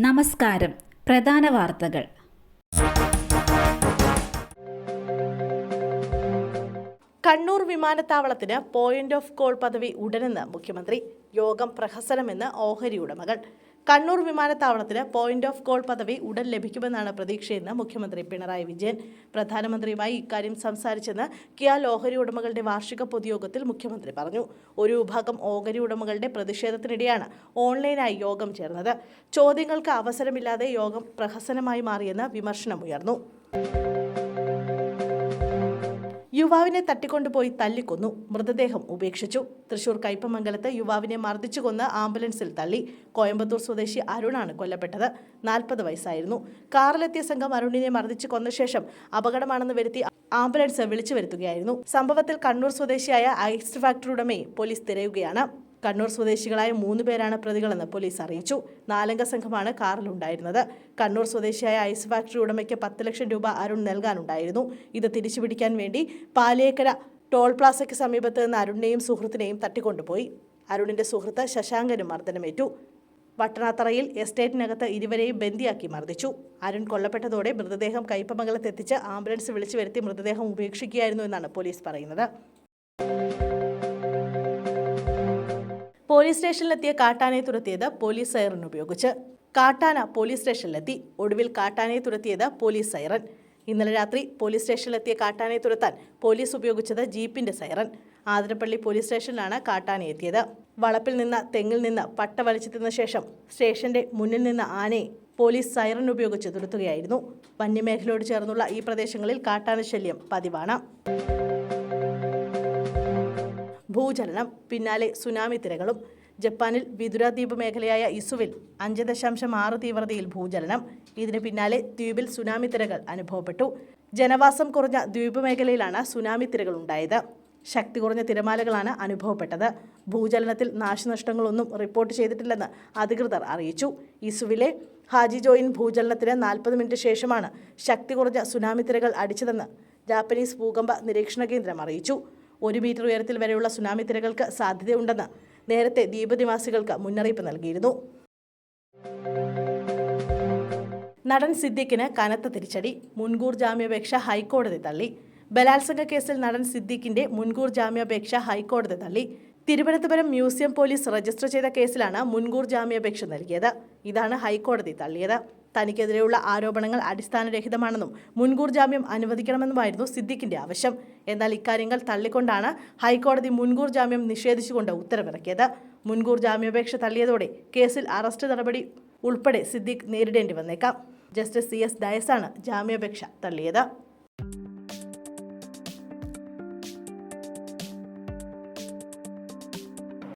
നമസ്കാരം. പ്രധാന വാർത്തകൾ. കണ്ണൂർ വിമാനത്താവളത്തിന് പോയിന്റ് ഓഫ് കോൾ പദവി ഉടനെന്ന് മുഖ്യമന്ത്രി. യോഗം പ്രഹസനമെന്ന് ഓഹരി ഉടമകൾ. കണ്ണൂർ വിമാനത്താവളത്തിന് പോയിന്റ് ഓഫ് കോൾ പദവി ഉടൻ ലഭിക്കുമെന്നാണ് പ്രതീക്ഷയെന്ന് മുഖ്യമന്ത്രി പിണറായി വിജയൻ. പ്രധാനമന്ത്രിയുമായി ഇക്കാര്യം സംസാരിച്ചെന്ന് കിയാൽ ഓഹരി ഉടമകളുടെ വാർഷിക പൊതുയോഗത്തിൽ മുഖ്യമന്ത്രി പറഞ്ഞു. ഒരു വിഭാഗം ഓഹരി ഉടമകളുടെ പ്രതിഷേധത്തിനിടെയാണ് ഓൺലൈനായി യോഗം ചേർന്നത്. ചോദ്യങ്ങൾക്ക് അവസരമില്ലാതെ യോഗം പ്രഹസനമായി മാറിയെന്ന് വിമർശനമുയർന്നു. യുവാവിനെ തട്ടിക്കൊണ്ടുപോയി തല്ലിക്കൊന്നു, മൃതദേഹം ഉപേക്ഷിച്ചു. തൃശൂർ കയ്പമംഗലത്ത് യുവാവിനെ മർദ്ദിച്ചു കൊന്ന് ആംബുലൻസിൽ തള്ളി. കോയമ്പത്തൂർ സ്വദേശി അരുണാണ് കൊല്ലപ്പെട്ടത്. 40 വയസ്സായിരുന്നു. കാറിലെത്തിയ സംഘം അരുണിനെ മർദ്ദിച്ചു കൊന്ന ശേഷം അപകടമാണെന്ന് വരുത്തി ആംബുലൻസ് വിളിച്ചു വരുത്തുകയായിരുന്നു. സംഭവത്തിൽ കണ്ണൂർ സ്വദേശിയായ ഐസ് ഫാക്ടറി ഉടമയെ പോലീസ് തിരയുകയാണ്. കണ്ണൂർ സ്വദേശികളായ 3 പേരാണ് പ്രതികളെന്ന് പോലീസ് അറിയിച്ചു. 4 അംഗ സംഘമാണ് കാറിലുണ്ടായിരുന്നത്. കണ്ണൂർ സ്വദേശിയായ ഐസ് ഫാക്ടറി ഉടമയ്ക്ക് 10 ലക്ഷം രൂപ അരുൺ നൽകാനുണ്ടായിരുന്നു. ഇത് തിരിച്ചുപിടിക്കാൻ വേണ്ടി പാലിയേക്കര ടോൾ പ്ലാസയ്ക്ക് സമീപത്ത് നിന്ന് അരുണിനെയും സുഹൃത്തിനെയും തട്ടിക്കൊണ്ടുപോയി. അരുണിന്റെ സുഹൃത്ത് ശശാങ്കനും മർദ്ദനമേറ്റു. വട്ടണാത്തറയിൽ എസ്റ്റേറ്റിനകത്ത് ഇരുവരെയും ബന്ദിയാക്കി മർദ്ദിച്ചു. അരുൺ കൊല്ലപ്പെട്ടതോടെ മൃതദേഹം കയ്പമംഗലത്തെത്തിച്ച് ആംബുലൻസ് വിളിച്ചു വരുത്തി മൃതദേഹം ഉപേക്ഷിക്കുകയായിരുന്നു എന്നാണ് പോലീസ് പറയുന്നത്. പോലീസ് സ്റ്റേഷനിലെത്തിയ കാട്ടാനയെ തുരത്തിയത് പോലീസ് സൈറൻ ഉപയോഗിച്ച്. കാട്ടാന പോലീസ് സ്റ്റേഷനിലെത്തി. ഒടുവിൽ കാട്ടാനയെ തുരത്തിയത് പോലീസ് സൈറൻ. ഇന്നലെ രാത്രി പോലീസ് സ്റ്റേഷനിലെത്തിയ കാട്ടാനയെ തുരത്താൻ പോലീസ് ഉപയോഗിച്ചത് ജീപ്പിന്റെ സൈറൻ. ആതിരപ്പള്ളി പോലീസ് സ്റ്റേഷനിലാണ് കാട്ടാന എത്തിയത്. വളപ്പിൽ നിന്ന് തെങ്ങിൽ നിന്ന് പട്ട വലിച്ചു തിന്ന ശേഷം സ്റ്റേഷന്റെ മുന്നിൽ നിന്ന് ആനയെ പോലീസ് സൈറൻ ഉപയോഗിച്ച് തുരത്തുകയായിരുന്നു. വന്യമേഖലയോട് ചേർന്നുള്ള ഈ പ്രദേശങ്ങളിൽ കാട്ടാന ശല്യം പതിവാണ്. ഭൂചലനം, പിന്നാലെ സുനാമി തിരകളും. ജപ്പാനിൽ വിദുര ദ്വീപ് മേഖലയായ ഇസുവിൽ 5.6 തീവ്രതയിൽ ഭൂചലനം. ഇതിന് പിന്നാലെ ദ്വീപിൽ സുനാമി തിരകൾ അനുഭവപ്പെട്ടു. ജനവാസം കുറഞ്ഞ ദ്വീപ് മേഖലയിലാണ് സുനാമി തിരകൾ ഉണ്ടായത്. ശക്തി കുറഞ്ഞ തിരമാലകളാണ് അനുഭവപ്പെട്ടത്. ഭൂചലനത്തിൽ നാശനഷ്ടങ്ങളൊന്നും റിപ്പോർട്ട് ചെയ്തിട്ടില്ലെന്ന് അധികൃതർ അറിയിച്ചു. ഇസുവിലെ ഹാജി ജോയിൻ ഭൂചലനത്തിന് 40 മിനിറ്റ് ശേഷമാണ് ശക്തി കുറഞ്ഞ സുനാമി തിരകൾ അടിച്ചതെന്ന് ജാപ്പനീസ് ഭൂകമ്പ നിരീക്ഷണ കേന്ദ്രം അറിയിച്ചു. 1 മീറ്റർ ഉയരത്തിൽ വരെയുള്ള സുനാമി തിരകൾക്ക് സാധ്യതയുണ്ടെന്ന് നേരത്തെ ദ്വീപ് നിവാസികൾക്ക് മുന്നറിയിപ്പ് നൽകിയിരുന്നു. നടൻ സിദ്ദിഖിന് കനത്ത തിരിച്ചടി. മുൻകൂർ ജാമ്യാപേക്ഷ ഹൈക്കോടതി തള്ളി. ബലാത്സംഗ കേസിൽ നടൻ സിദ്ദിഖിന്റെ മുൻകൂർ ജാമ്യാപേക്ഷ ഹൈക്കോടതി തള്ളി. തിരുവനന്തപുരം മ്യൂസിയം പോലീസ് രജിസ്റ്റർ ചെയ്ത കേസിലാണ് മുൻകൂർ ജാമ്യാപേക്ഷ നൽകിയത്. ഇതാണ് ഹൈക്കോടതി തള്ളിയത്. തനിക്കെതിരെയുള്ള ആരോപണങ്ങൾ അടിസ്ഥാനരഹിതമാണെന്നും മുൻകൂർ ജാമ്യം അനുവദിക്കണമെന്നുമായിരുന്നു സിദ്ദിഖിന്റെ ആവശ്യം. എന്നാൽ ഇക്കാര്യങ്ങൾ തള്ളിക്കൊണ്ടാണ് ഹൈക്കോടതി മുൻകൂർ ജാമ്യം നിഷേധിച്ചുകൊണ്ട് ഉത്തരവിറക്കിയത്. മുൻകൂർ ജാമ്യാപേക്ഷ തള്ളിയതോടെ കേസിൽ അറസ്റ്റ് നടപടി ഉൾപ്പെടെ സിദ്ദിഖ് നേരിടേണ്ടി വന്നേക്കാം. ജസ്റ്റിസ് CS ഡയസാണ് ജാമ്യാപേക്ഷ തള്ളിയത്.